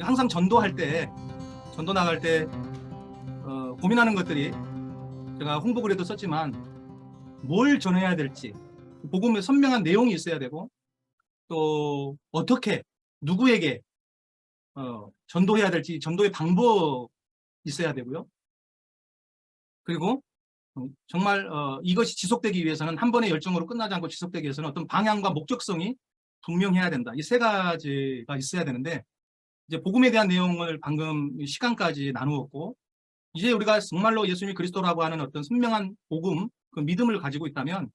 항상 전도할 때, 전도 나갈 때 고민하는 것들이, 제가 홍보글에도 썼지만 뭘 전해야 될지, 복음의 선명한 내용이 있어야 되고, 또 어떻게 누구에게 전도해야 될지 전도의 방법 있어야 되고요. 그리고 정말 이것이 지속되기 위해서는 한 번의 열정으로 끝나지 않고 지속되기 위해서는 어떤 방향과 목적성이 분명해야 된다. 이 세 가지가 있어야 되는데, 이제 복음에 대한 내용을 방금 시간까지 나누었고, 이제 우리가 정말로 예수님이 그리스도라고 하는 어떤 선명한 복음, 그 믿음을 가지고 있다면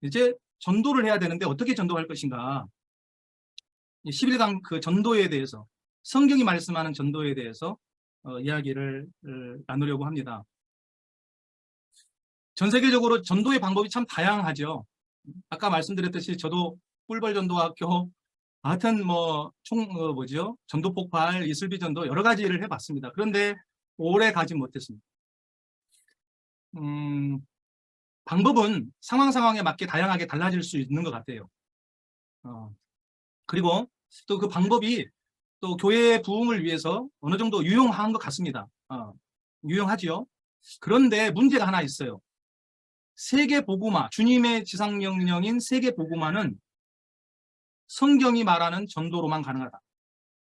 이제 전도를 해야 되는데 어떻게 전도할 것인가. 11강 그 전도에 대해서, 성경이 말씀하는 전도에 대해서 이야기를 나누려고 합니다. 전 세계적으로 전도의 방법이 참 다양하죠. 아까 말씀드렸듯이 저도 꿀벌 전도학교, 하여튼 전도 폭발, 이슬비 전도 여러 가지를 해봤습니다. 그런데 오래 가지 못했습니다. 방법은 상황에 맞게 다양하게 달라질 수 있는 것 같아요. 그리고 또 그 방법이 또 교회의 부흥을 위해서 어느 정도 유용한 것 같습니다. 유용하지요. 그런데 문제가 하나 있어요. 세계 복음화, 주님의 지상명령인 세계 복음화는 성경이 말하는 전도로만 가능하다.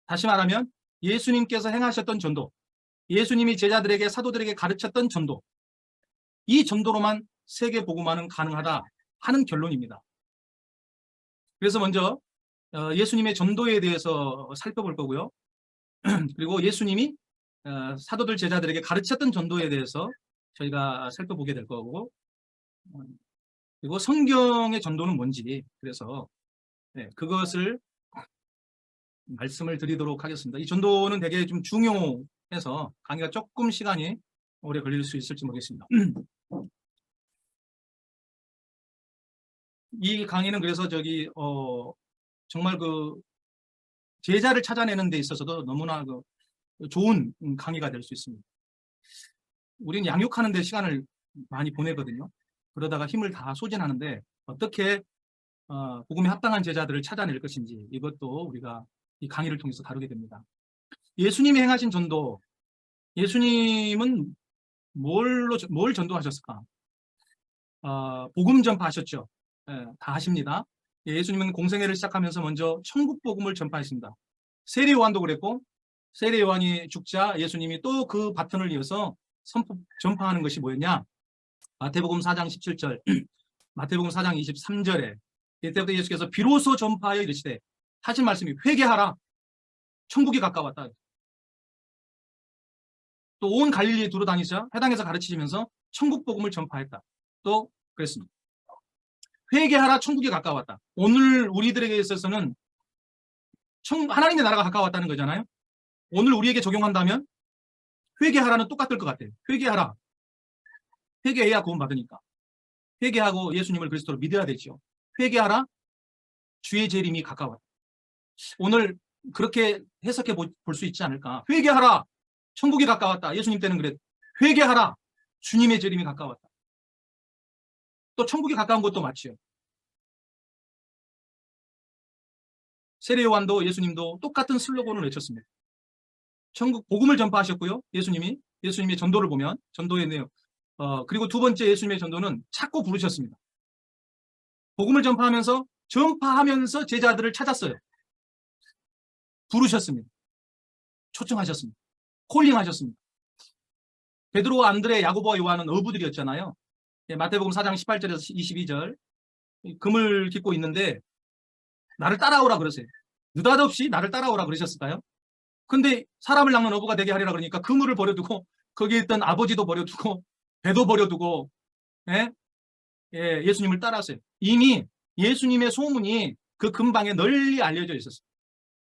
다시 말하면 예수님께서 행하셨던 전도, 예수님이 제자들에게, 사도들에게 가르쳤던 전도, 이 전도로만 세계 복음화는 가능하다 하는 결론입니다. 그래서 먼저 예수님의 전도에 대해서 살펴볼 거고요. 그리고 예수님이 사도들, 제자들에게 가르쳤던 전도에 대해서 저희가 살펴보게 될 거고, 그리고 성경의 전도는 뭔지, 그래서 그것을 말씀을 드리도록 하겠습니다. 이 전도는 되게 좀 중요해서 강의가 조금 시간이 오래 걸릴 수 있을지 모르겠습니다. 이 강의는 그래서 정말 그 제자를 찾아내는 데 있어서도 너무나 좋은 강의가 될 수 있습니다. 우리는 양육하는 데 시간을 많이 보내거든요. 그러다가 힘을 다 소진하는데 어떻게 복음에 합당한 제자들을 찾아낼 것인지, 이것도 우리가 이 강의를 통해서 다루게 됩니다. 예수님이 행하신 전도, 예수님은 뭘 전도하셨을까? 복음 전파하셨죠. 다 하십니다. 예수님은 공생애를 시작하면서 먼저 천국 복음을 전파했습니다. 세례 요한도 그랬고, 세례 요한이 죽자 예수님이 또 그 바톤을 이어서 전파하는 것이 뭐였냐? 마태복음 4장 17절, 마태복음 4장 23절에 이때부터 예수께서 비로소 전파하여 이르시되 하신 말씀이 회개하라, 천국이 가까웠다. 또 온 갈릴리에 두루 다니자 회당에서 가르치시면서 천국 복음을 전파했다. 또 그랬습니다. 회개하라, 천국이 가까웠다. 오늘 우리들에게 있어서는 하나님의 나라가 가까웠다는 거잖아요. 오늘 우리에게 적용한다면 회개하라는 똑같을 것 같아요. 회개하라. 회개해야 구원 받으니까. 회개하고 예수님을 그리스도로 믿어야 되죠. 회개하라, 주의 재림이 가까웠다. 오늘 그렇게 해석해 볼 수 있지 않을까. 회개하라, 천국이 가까웠다. 예수님 때는 그랬. 회개하라, 주님의 재림이 가까웠다. 또 천국이 가까운 것도 맞죠. 세례 요한도 예수님도 똑같은 슬로건을 외쳤습니다. 천국 복음을 전파하셨고요. 예수님의 전도를 보면 전도의 내용. 그리고 두 번째 예수님의 전도는 찾고 부르셨습니다. 복음을 전파하면서 제자들을 찾았어요. 부르셨습니다. 초청하셨습니다. 콜링하셨습니다. 베드로, 안드레, 야고보와 요한은 어부들이었잖아요. 마태복음 4장 18절에서 22절, 금을 깃고 있는데 나를 따라오라 그러세요. 느닷없이 나를 따라오라 그러셨을까요? 근데 사람을 낚는 어부가 되게 하리라 그러니까 그물을 버려두고, 거기에 있던 아버지도 버려두고 배도 버려두고 예수님을 따라왔어요. 이미 예수님의 소문이 그 근방에 널리 알려져 있었어요.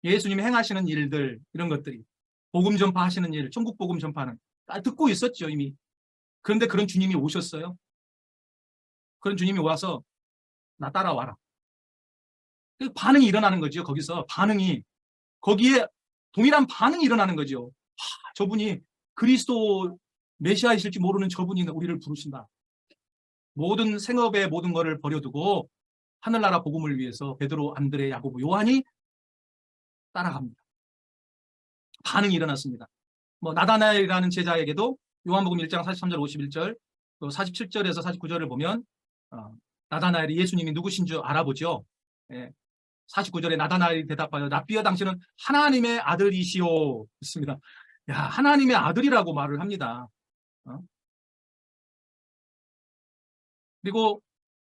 예수님이 행하시는 일들, 이런 것들이, 복음 전파하시는 일, 천국 복음 전파는 다 듣고 있었죠, 이미. 그런데 그런 주님이 오셨어요. 그런 주님이 와서 나 따라와라. 반응이 일어나는 거죠. 거기서 거기에 동일한 반응이 일어나는 거죠. 저분이 그리스도 메시아이실지 모르는 저분이 우리를 부르신다. 모든 생업의 모든 것을 버려두고 하늘나라 복음을 위해서 베드로, 안드레, 야고보, 요한이 따라갑니다. 반응이 일어났습니다. 뭐 나다나엘이라는 제자에게도 요한복음 1장 43절 51절 또 47절에서 49절을 보면 나다나엘이 예수님이 누구신 줄 알아보죠. 예, 49절에 나다나엘이 대답하여 랍비여 당신은 하나님의 아들이시오 있습니다. 야, 하나님의 아들이라고 말을 합니다. 그리고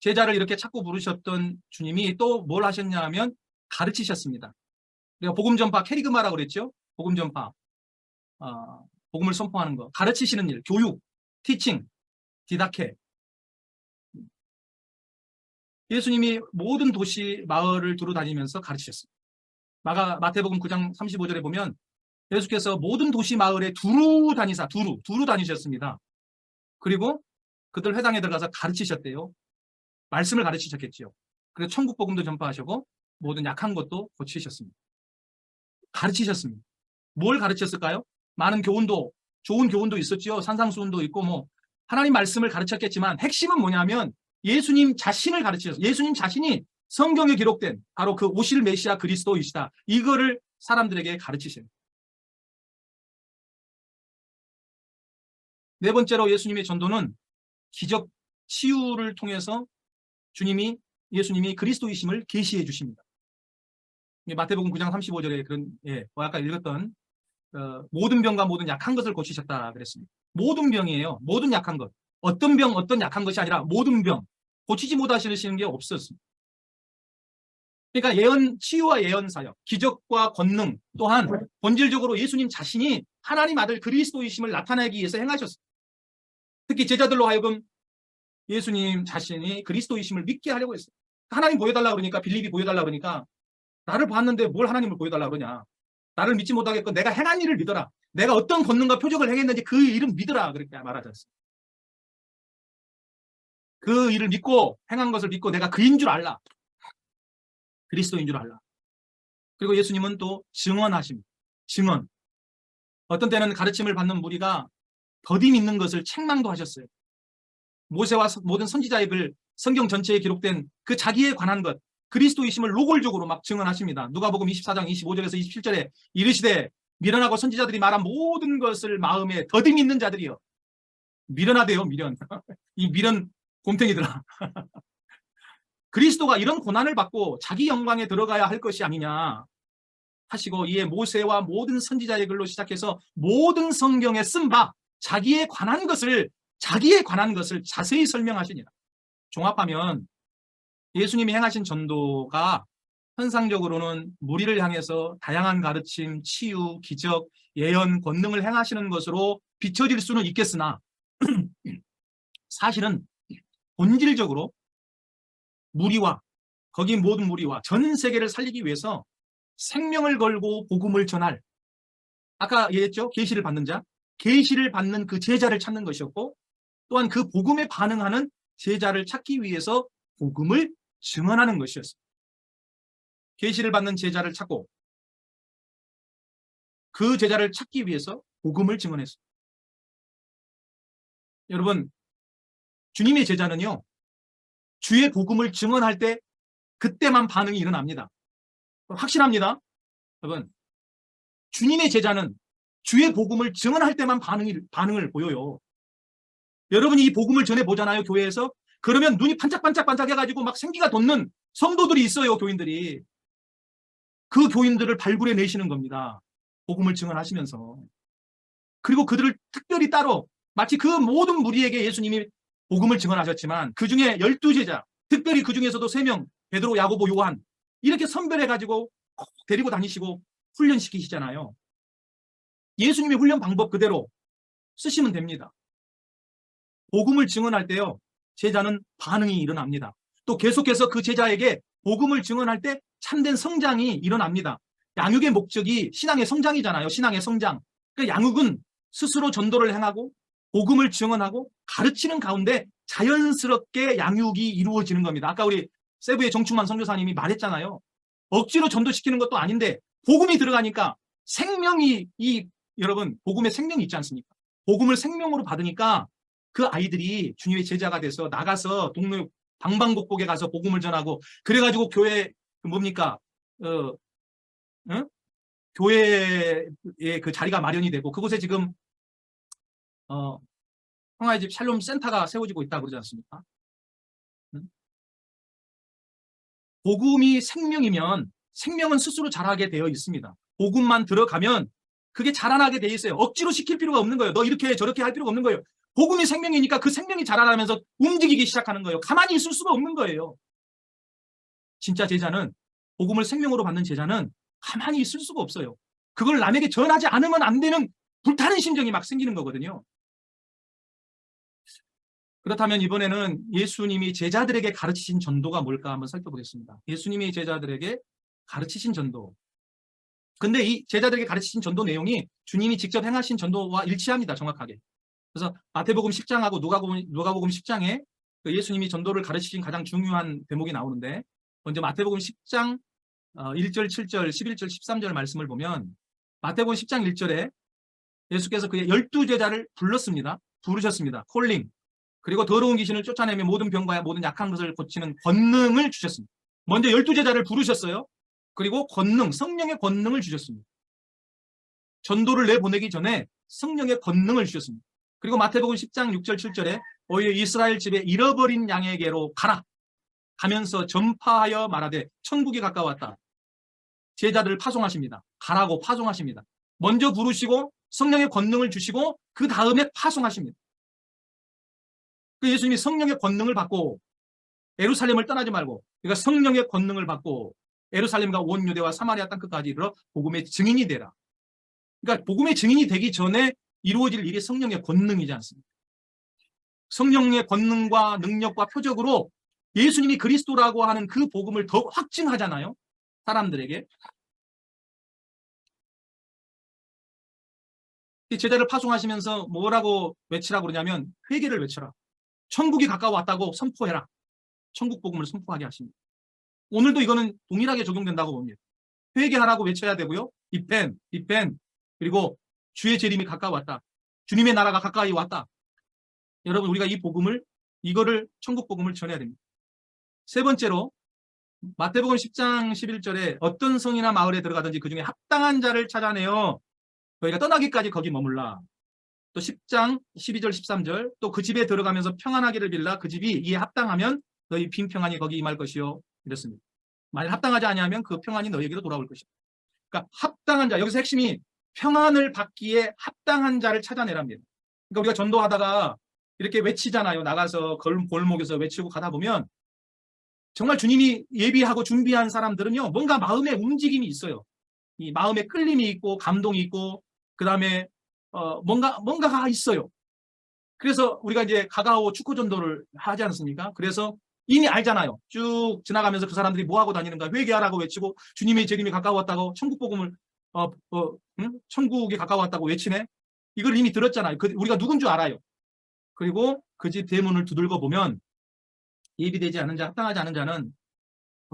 제자를 이렇게 찾고 부르셨던 주님이 또 뭘 하셨냐 하면 가르치셨습니다. 우리가 복음 전파 캐리그마라고 그랬죠. 복음 전파 복음을 선포하는 거, 가르치시는 일, 교육, 티칭, 디다케. 예수님이 모든 도시 마을을 두루 다니면서 가르치셨습니다. 마태복음 9장 35절에 보면 예수께서 모든 도시 마을에 두루 다니셨습니다. 그리고 그들 회당에 들어가서 가르치셨대요. 말씀을 가르치셨겠죠. 그래서 천국 복음도 전파하시고 모든 약한 것도 고치셨습니다. 가르치셨습니다. 뭘 가르쳤을까요? 많은 교훈도, 좋은 교훈도 있었죠. 산상수훈도 있고 뭐 하나님 말씀을 가르쳤겠지만 핵심은 뭐냐면 예수님 자신을 가르치셨어요. 예수님 자신이 성경에 기록된 바로 그 오실 메시아 그리스도이시다. 이거를 사람들에게 가르치셔요. 네 번째로 예수님의 전도는 기적 치유를 통해서 예수님이 그리스도이심을 계시해 주십니다. 마태복음 9장 35절에 그런 아까 읽었던 모든 병과 모든 약한 것을 고치셨다 그랬습니다. 모든 병이에요. 모든 약한 것. 어떤 병, 어떤 약한 것이 아니라 모든 병. 고치지 못하시는 게 없었습니다. 그러니까 치유와 예언 사역, 기적과 권능 또한 본질적으로 예수님 자신이 하나님 아들 그리스도이심을 나타내기 위해서 행하셨습니다. 특히 제자들로 하여금 예수님 자신이 그리스도이심을 믿게 하려고 했어요. 하나님 보여달라 그러니까 빌립이 보여달라 그러니까 나를 봤는데 뭘 하나님을 보여달라 그러냐. 나를 믿지 못하겠고 내가 행한 일을 믿어라. 내가 어떤 권능과 표적을 행했는지 그 일은 믿으라. 그렇게 말하지 않습니다. 그 일을 믿고 행한 것을 믿고 내가 그인 줄 알라. 그리스도인 줄 알라. 그리고 예수님은 또 증언하십니다. 증언. 어떤 때는 가르침을 받는 무리가 더디 믿는 것을 책망도 하셨어요. 모세와 모든 선지자의 글, 성경 전체에 기록된 그 자기에 관한 것, 그리스도이심을 노골적으로 막 증언하십니다. 누가복음 24장 25절에서 27절에 이르시되 미련하고 선지자들이 말한 모든 것을 마음에 더디 믿는 자들이여. 미련하대요, 미련. 이 미련 곰탱이들아. 그리스도가 이런 고난을 받고 자기 영광에 들어가야 할 것이 아니냐 하시고 이에 모세와 모든 선지자의 글로 시작해서 모든 성경에 쓴 바 자기에 관한 것을 자세히 설명하시니라. 종합하면 예수님이 행하신 전도가 현상적으로는 무리를 향해서 다양한 가르침, 치유, 기적, 예언, 권능을 행하시는 것으로 비춰질 수는 있겠으나 사실은 본질적으로 거기 모든 무리와 전 세계를 살리기 위해서 생명을 걸고 복음을 전할, 아까 얘기했죠? 계시를 받는 자, 계시를 받는 그 제자를 찾는 것이었고 또한 그 복음에 반응하는 제자를 찾기 위해서 복음을 증언하는 것이었습니다. 계시를 받는 제자를 찾고 그 제자를 찾기 위해서 복음을 증언했습니다. 여러분, 주님의 제자는요, 주의 복음을 증언할 때 그때만 반응이 일어납니다. 확실합니다. 여러분, 주님의 제자는 주의 복음을 증언할 때만 반응을 보여요. 여러분이 이 복음을 전해보잖아요, 교회에서. 그러면 눈이 반짝반짝 해가지고 막 생기가 돋는 성도들이 있어요, 교인들이. 그 교인들을 발굴해 내시는 겁니다. 복음을 증언하시면서. 그리고 그들을 특별히 따로 마치 그 모든 무리에게 예수님이 복음을 증언하셨지만 그 중에 12제자, 특별히 그 중에서도 3명, 베드로, 야고보, 요한 이렇게 선별해가지고 데리고 다니시고 훈련시키시잖아요. 예수님의 훈련 방법 그대로 쓰시면 됩니다. 복음을 증언할 때요, 제자는 반응이 일어납니다. 또 계속해서 그 제자에게 복음을 증언할 때 참된 성장이 일어납니다. 양육의 목적이 신앙의 성장이잖아요. 신앙의 성장. 그러니까 양육은 스스로 전도를 행하고 복음을 증언하고 가르치는 가운데 자연스럽게 양육이 이루어지는 겁니다. 아까 우리 세부의 정충만 선교사님이 말했잖아요. 억지로 전도시키는 것도 아닌데 복음이 들어가니까 여러분 복음의 생명이 있지 않습니까? 복음을 생명으로 받으니까 그 아이들이 주님의 제자가 돼서 나가서 동네 방방곡곡에 가서 복음을 전하고 그래가지고 교회 뭡니까? 교회의 그 자리가 마련이 되고 그곳에 지금 평화의 집 샬롬 센터가 세워지고 있다고 그러지 않습니까? 복음이 생명이면 생명은 스스로 자라게 되어 있습니다. 복음만 들어가면 그게 자라나게 되어 있어요. 억지로 시킬 필요가 없는 거예요. 너 이렇게 저렇게 할 필요가 없는 거예요. 복음이 생명이니까 그 생명이 자라나면서 움직이기 시작하는 거예요. 가만히 있을 수가 없는 거예요. 진짜 제자는, 복음을 생명으로 받는 제자는 가만히 있을 수가 없어요. 그걸 남에게 전하지 않으면 안 되는 불타는 심정이 막 생기는 거거든요. 그렇다면 이번에는 예수님이 제자들에게 가르치신 전도가 뭘까 한번 살펴보겠습니다. 예수님이 제자들에게 가르치신 전도. 근데 이 제자들에게 가르치신 전도 내용이 주님이 직접 행하신 전도와 일치합니다. 정확하게. 그래서 마태복음 10장하고 누가복음 10장에 그 예수님이 전도를 가르치신 가장 중요한 대목이 나오는데, 먼저 마태복음 10장 1절, 7절, 11절, 13절 말씀을 보면, 마태복음 10장 1절에 예수께서 그의 12제자를 불렀습니다. 부르셨습니다. 콜링. 그리고 더러운 귀신을 쫓아내며 모든 병과 모든 약한 것을 고치는 권능을 주셨습니다. 먼저 12제자를 부르셨어요. 그리고 권능, 성령의 권능을 주셨습니다. 전도를 내보내기 전에 성령의 권능을 주셨습니다. 그리고 마태복음 10장 6절 7절에 오히려 이스라엘 집에 잃어버린 양에게로 가라. 가면서 전파하여 말하되 천국이 가까웠다. 제자들을 파송하십니다. 가라고 파송하십니다. 먼저 부르시고 성령의 권능을 주시고 그 다음에 파송하십니다. 그 예수님이 성령의 권능을 받고 예루살렘을 떠나지 말고, 그러니까 성령의 권능을 받고 예루살렘과 온 유대와 사마리아 땅끝까지 이르러 복음의 증인이 되라. 그러니까 복음의 증인이 되기 전에 이루어질 일이 성령의 권능이지 않습니까? 성령의 권능과 능력과 표적으로 예수님이 그리스도라고 하는 그 복음을 더 확증하잖아요. 사람들에게. 제자를 파송하시면서 뭐라고 외치라고 그러냐면 회개를 외쳐라. 천국이 가까워왔다고 선포해라. 천국 복음을 선포하게 하십니다. 오늘도 이거는 동일하게 적용된다고 봅니다. 회개하라고 외쳐야 되고요. repent. 그리고 주의 재림이 가까웠다. 주님의 나라가 가까이 왔다. 여러분, 우리가 이 복음을, 이거를, 천국 복음을 전해야 됩니다. 세 번째로 마태복음 10장 11절에 어떤 성이나 마을에 들어가든지 그 중에 합당한 자를 찾아내어 너희가 떠나기까지 거기 머물라. 또 10장 12절 13절 또 그 집에 들어가면서 평안하기를 빌라. 그 집이 이에 합당하면 너희 빈 평안이 거기 임할 것이요. 이렇습니다. 만약 합당하지 아니하면 그 평안이 너희에게로 돌아올 것이다. 그러니까 합당한 자, 여기서 핵심이 평안을 받기에 합당한 자를 찾아내랍니다. 그러니까 우리가 전도하다가 이렇게 외치잖아요. 나가서 골목에서 외치고 가다 보면 정말 주님이 예비하고 준비한 사람들은요, 뭔가 마음의 움직임이 있어요. 이 마음에 끌림이 있고 감동이 있고 그 다음에 뭔가가 있어요. 그래서 우리가 이제 가가오 축구 전도를 하지 않습니까? 그래서 이미 알잖아요. 쭉 지나가면서 그 사람들이 뭐 하고 다니는가, 회개하라고 외치고 주님의 재림이 가까웠다고, 천국 복음을 천국이 가까웠다고 외치네. 이걸 이미 들었잖아요. 우리가 누군 줄 알아요. 그리고 그 집 대문을 두들겨 보면 예비되지 않은 자, 합당하지 않은 자는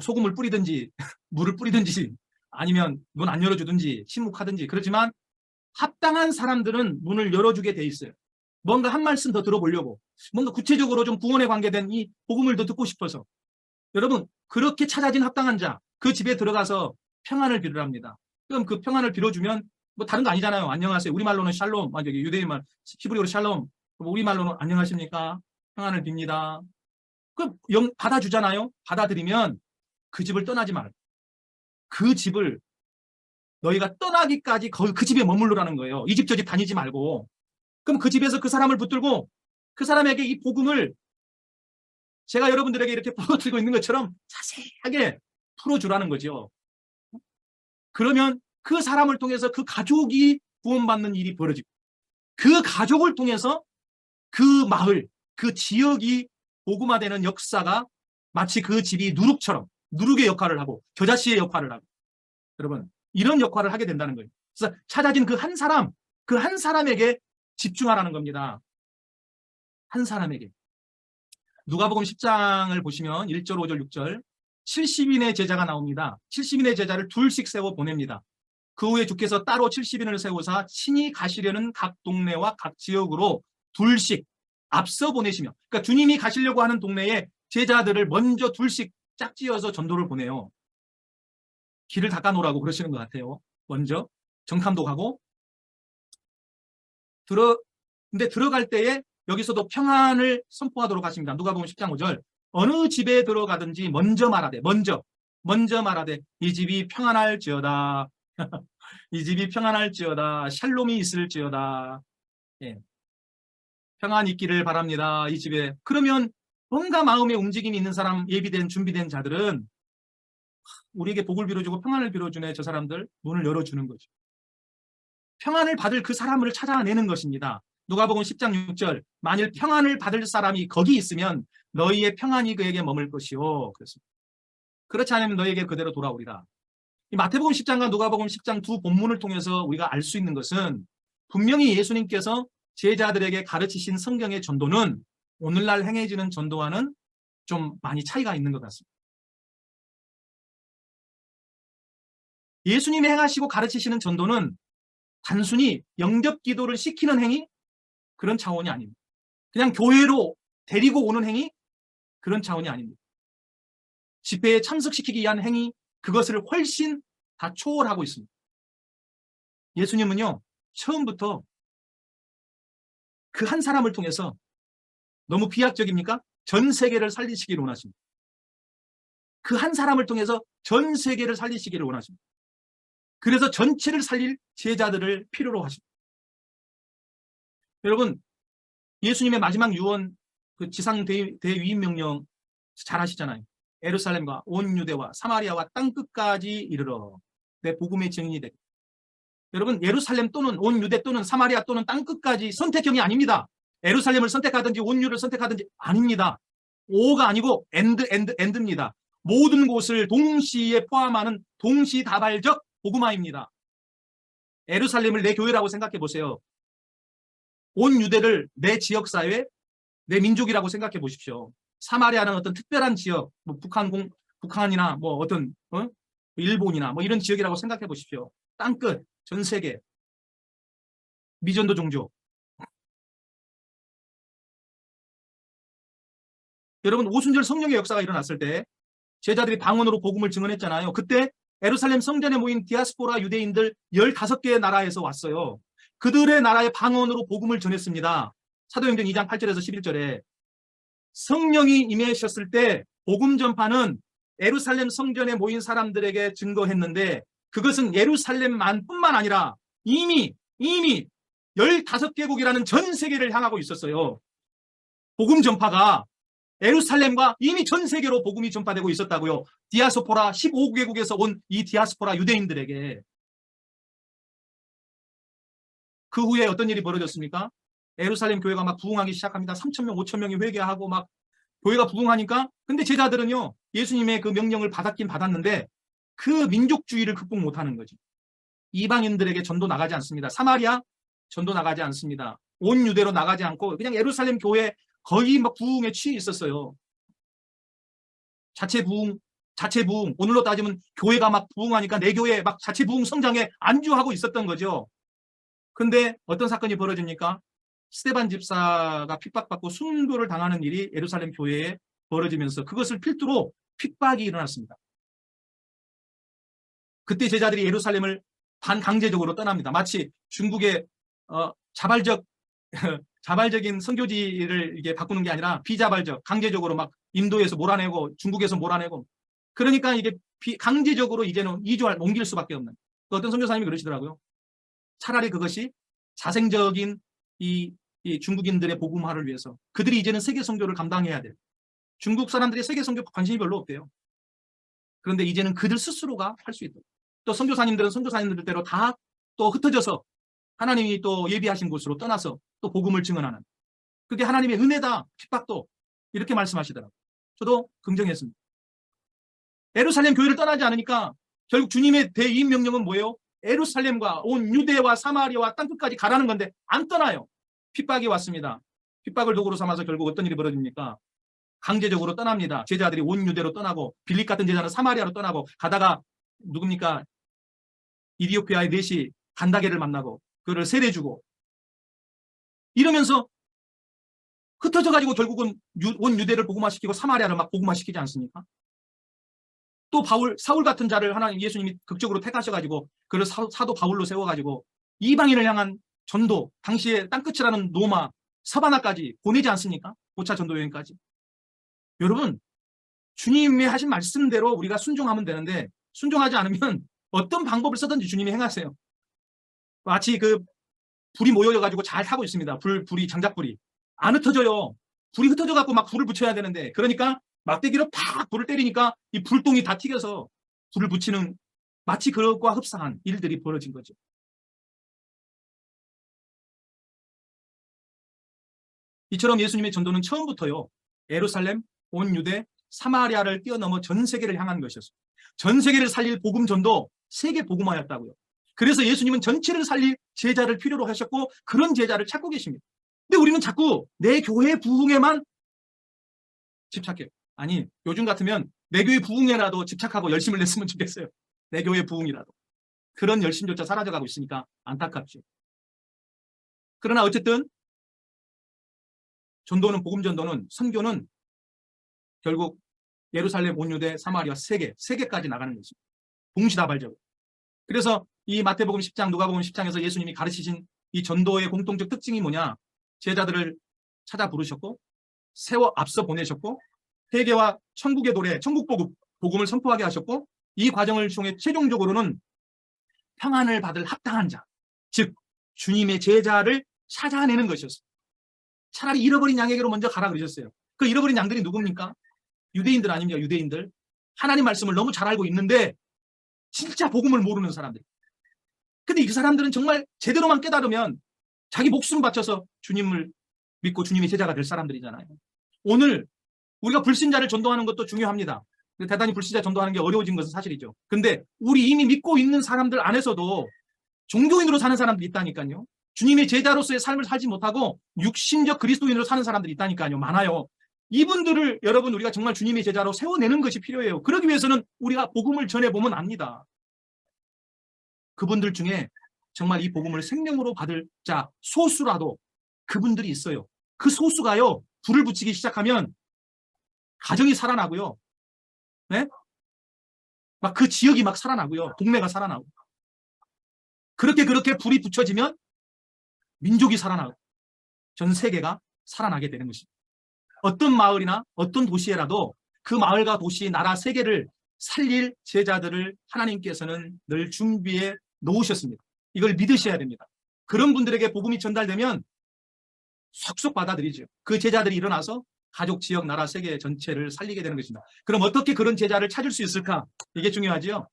소금을 뿌리든지 물을 뿌리든지 아니면 문 안 열어주든지 침묵하든지, 그렇지만 합당한 사람들은 문을 열어주게 돼 있어요. 뭔가 한 말씀 더 들어보려고, 뭔가 구체적으로 좀 구원에 관계된 이 복음을 더 듣고 싶어서. 여러분, 그렇게 찾아진 합당한 자, 그 집에 들어가서 평안을 빌으랍니다. 그럼 그 평안을 빌어주면 뭐 다른 거 아니잖아요. 안녕하세요. 우리말로는 샬롬, 유대인 말 히브리어로 샬롬, 우리말로는 안녕하십니까? 평안을 빕니다. 그 받아주잖아요. 받아들이면 그 집을 떠나지 말. 그 집을 너희가 떠나기까지 그 집에 머물러라는 거예요. 이 집 저 집 다니지 말고. 그럼 그 집에서 그 사람을 붙들고 그 사람에게 이 복음을 제가 여러분들에게 이렇게 풀어드리고 있는 것처럼 자세하게 풀어주라는 거죠. 그러면 그 사람을 통해서 그 가족이 구원받는 일이 벌어지고, 그 가족을 통해서 그 마을, 그 지역이 복음화되는 역사가 마치 그 집이 누룩처럼, 누룩의 역할을 하고 겨자씨의 역할을 하고, 여러분 이런 역할을 하게 된다는 거예요. 그래서 찾아진 그 한 사람, 그 한 사람에게 집중하라는 겁니다. 한 사람에게. 누가복음 10장을 보시면 1절, 5절, 6절 70인의 제자가 나옵니다. 70인의 제자를 둘씩 세워 보냅니다. 그 후에 주께서 따로 70인을 세우사 친히 가시려는 각 동네와 각 지역으로 둘씩 앞서 보내시며, 그러니까 주님이 가시려고 하는 동네에 제자들을 먼저 둘씩 짝지어서 전도를 보내요. 길을 닦아놓으라고 그러시는 것 같아요. 먼저 정탐도 가고 근데 들어갈 때에 여기서도 평안을 선포하도록 하십니다. 누가복음 10장 5절. 어느 집에 들어가든지 먼저 말하되 이 집이 평안할지어다. 이 집이 평안할지어다. 샬롬이 있을지어다. 예. 평안 있기를 바랍니다. 이 집에. 그러면 뭔가 마음의 움직임이 있는 사람, 예비된 준비된 자들은 우리에게 복을 빌어주고 평안을 빌어주네. 저 사람들 문을 열어주는 거죠. 평안을 받을 그 사람을 찾아내는 것입니다. 누가복음 10장 6절. 만일 평안을 받을 사람이 거기 있으면 너희의 평안이 그에게 머물 것이요. 그렇습니다. 그렇지 않으면 너희에게 그대로 돌아오리라. 이 마태복음 10장과 누가복음 10장 두 본문을 통해서 우리가 알 수 있는 것은 분명히 예수님께서 제자들에게 가르치신 성경의 전도는 오늘날 행해지는 전도와는 좀 많이 차이가 있는 것 같습니다. 예수님이 행하시고 가르치시는 전도는 단순히 영접 기도를 시키는 행위? 그런 차원이 아닙니다. 그냥 교회로 데리고 오는 행위? 그런 차원이 아닙니다. 집회에 참석시키기 위한 행위, 그것을 훨씬 다 초월하고 있습니다. 예수님은요, 처음부터 그 한 사람을 통해서 너무 비약적입니까? 전 세계를 살리시기를 원하십니다. 그 한 사람을 통해서 전 세계를 살리시기를 원하십니다. 그래서 전체를 살릴 제자들을 필요로 하십니다. 여러분, 예수님의 마지막 유언, 그 지상 대위임 명령 잘 아시잖아요. 예루살렘과 온 유대와 사마리아와 땅끝까지 이르러 내 복음의 증인이 되고. 여러분, 예루살렘 또는 온 유대 또는 사마리아 또는 땅끝까지 선택형이 아닙니다. 예루살렘을 선택하든지 온 유를 선택하든지 아닙니다. 오가 아니고 엔드입니다. 모든 곳을 동시에 포함하는 동시다발적 복음화입니다. 예루살렘을 내 교회라고 생각해 보세요. 온 유대를 내 지역사회, 내 민족이라고 생각해 보십시오. 사마리아는 어떤 특별한 지역, 뭐 북한이나 뭐 어떤 일본이나 뭐 이런 지역이라고 생각해 보십시오. 땅끝, 전 세계, 미전도 종족. 여러분, 오순절 성령의 역사가 일어났을 때 제자들이 방언으로 복음을 증언했잖아요. 그때 예루살렘 성전에 모인 디아스포라 유대인들 15개의 나라에서 왔어요. 그들의 나라의 방언으로 복음을 전했습니다. 사도행전 2장 8절에서 11절에 성령이 임하셨을 때 복음 전파는 예루살렘 성전에 모인 사람들에게 증거했는데 그것은 예루살렘만 뿐만 아니라 이미 15개국이라는 전 세계를 향하고 있었어요. 복음 전파가 예루살렘과 이미 전 세계로 복음이 전파되고 있었다고요. 디아스포라 15개국에서 온 이 디아스포라 유대인들에게. 그 후에 어떤 일이 벌어졌습니까? 예루살렘 교회가 막 부흥하기 시작합니다. 3,000명, 5,000명이 회개하고 막 교회가 부흥하니까 근데 제자들은요. 예수님의 그 명령을 받았긴 받았는데 그 민족주의를 극복 못하는 거지. 이방인들에게 전도 나가지 않습니다. 사마리아 전도 나가지 않습니다. 온 유대로 나가지 않고 그냥 예루살렘 교회 거의 막 부흥에 취해 있었어요. 자체 부흥. 오늘로 따지면 교회가 막 부흥하니까 내 교회 막 자체 부흥 성장에 안주하고 있었던 거죠. 근데 어떤 사건이 벌어집니까? 스데반 집사가 핍박받고 순교를 당하는 일이 예루살렘 교회에 벌어지면서 그것을 필두로 핍박이 일어났습니다. 그때 제자들이 예루살렘을 반강제적으로 떠납니다. 마치 중국의 자발적인 선교지를 이게 바꾸는 게 아니라 비자발적, 강제적으로 막 인도에서 몰아내고 중국에서 몰아내고 그러니까 이게 강제적으로 이제는 옮길 수밖에 없는 어떤 선교사님이 그러시더라고요. 차라리 그것이 자생적인 이 중국인들의 복음화를 위해서 그들이 이제는 세계 선교를 감당해야 돼요. 중국 사람들이 세계 선교 관심이 별로 없대요. 그런데 이제는 그들 스스로가 할 수 있다. 또 선교사님들은 선교사님들대로 다 또 흩어져서 하나님이 또 예비하신 곳으로 떠나서 또 복음을 증언하는 그게 하나님의 은혜다. 핍박도 이렇게 말씀하시더라고요. 저도 긍정했습니다. 예루살렘 교회를 떠나지 않으니까 결국 주님의 대위임 명령은 뭐예요? 예루살렘과 온 유대와 사마리아와 땅끝까지 가라는 건데 안 떠나요. 핍박이 왔습니다. 핍박을 도구로 삼아서 결국 어떤 일이 벌어집니까? 강제적으로 떠납니다. 제자들이 온 유대로 떠나고 빌립 같은 제자는 사마리아로 떠나고 가다가 누굽니까? 이디오피아의 넷이 간다게를 만나고 그를 세례주고 이러면서 흩어져 가지고 결국은 온 유대를 복음화시키고 사마리아를 막 복음화시키지 않습니까? 또 사울 같은 자를 하나님 예수님이 극적으로 택하셔가지고 그를 사도 바울로 세워가지고 이방인을 향한 전도, 당시에 땅끝이라는 노마, 사바나까지 보내지 않습니까? 5차 전도 여행까지. 여러분, 주님이 하신 말씀대로 우리가 순종하면 되는데 순종하지 않으면 어떤 방법을 쓰든지 주님이 행하세요. 마치 그 불이 모여가지고 잘 타고 있습니다. 불이 장작불이 안 흩어져요. 불이 흩어져갖고 막 불을 붙여야 되는데, 그러니까 막대기로 팍 불을 때리니까 이 불똥이 다 튀겨서 불을 붙이는, 마치 그것과 흡사한 일들이 벌어진 거죠. 이처럼 예수님의 전도는 처음부터요, 예루살렘, 온 유대, 사마리아를 뛰어넘어 전 세계를 향한 것이었어요. 전 세계를 살릴 복음 전도, 세계 복음화였다고요. 그래서 예수님은 전체를 살릴 제자를 필요로 하셨고 그런 제자를 찾고 계십니다. 근데 우리는 자꾸 내 교회 부흥에만 집착해요. 아니, 요즘 같으면 내 교회 부흥에라도 집착하고 열심을 냈으면 좋겠어요. 내 교회 부흥이라도. 그런 열심조차 사라져가고 있으니까 안타깝죠. 그러나 어쨌든 전도는, 복음 전도는, 선교는 결국 예루살렘, 온 유대, 사마리아 세계까지 나가는 것입니다. 동시다발적으로. 그래서 이 마태복음 10장, 누가복음 10장에서 예수님이 가르치신 이 전도의 공통적 특징이 뭐냐? 제자들을 찾아 부르셨고 앞서 보내셨고 회개와 천국의 도래, 천국 복음을 선포하게 하셨고, 이 과정을 통해 최종적으로는 평안을 받을 합당한 자, 즉 주님의 제자를 찾아내는 것이었어요. 차라리 잃어버린 양에게로 먼저 가라 그러셨어요. 그 잃어버린 양들이 누굽니까? 유대인들 아닙니까? 유대인들. 하나님 말씀을 너무 잘 알고 있는데 진짜 복음을 모르는 사람들. 근데 이 사람들은 정말 제대로만 깨달으면 자기 목숨 바쳐서 주님을 믿고 주님의 제자가 될 사람들이잖아요. 오늘 우리가 불신자를 전도하는 것도 중요합니다. 대단히 불신자 전도하는 게 어려워진 것은 사실이죠. 근데 우리 이미 믿고 있는 사람들 안에서도 종교인으로 사는 사람들이 있다니까요. 주님의 제자로서의 삶을 살지 못하고 육신적 그리스도인으로 사는 사람들이 있다니까요. 많아요. 이분들을 여러분, 우리가 정말 주님의 제자로 세워내는 것이 필요해요. 그러기 위해서는 우리가 복음을 전해보면 압니다. 그분들 중에 정말 이 복음을 생명으로 받을 자 소수라도 그분들이 있어요. 그 소수가요, 불을 붙이기 시작하면 가정이 살아나고요. 네? 막 그 지역이 막 살아나고요. 동네가 살아나고. 그렇게 불이 붙여지면 민족이 살아나고 전 세계가 살아나게 되는 것입니다. 어떤 마을이나 어떤 도시에라도 그 마을과 도시, 나라, 세계를 살릴 제자들을 하나님께서는 늘 준비해 놓으셨습니다. 이걸 믿으셔야 됩니다. 그런 분들에게 복음이 전달되면 속속 받아들이죠. 그 제자들이 일어나서 가족, 지역, 나라, 세계 전체를 살리게 되는 것입니다. 그럼 어떻게 그런 제자를 찾을 수 있을까? 이게 중요하지요.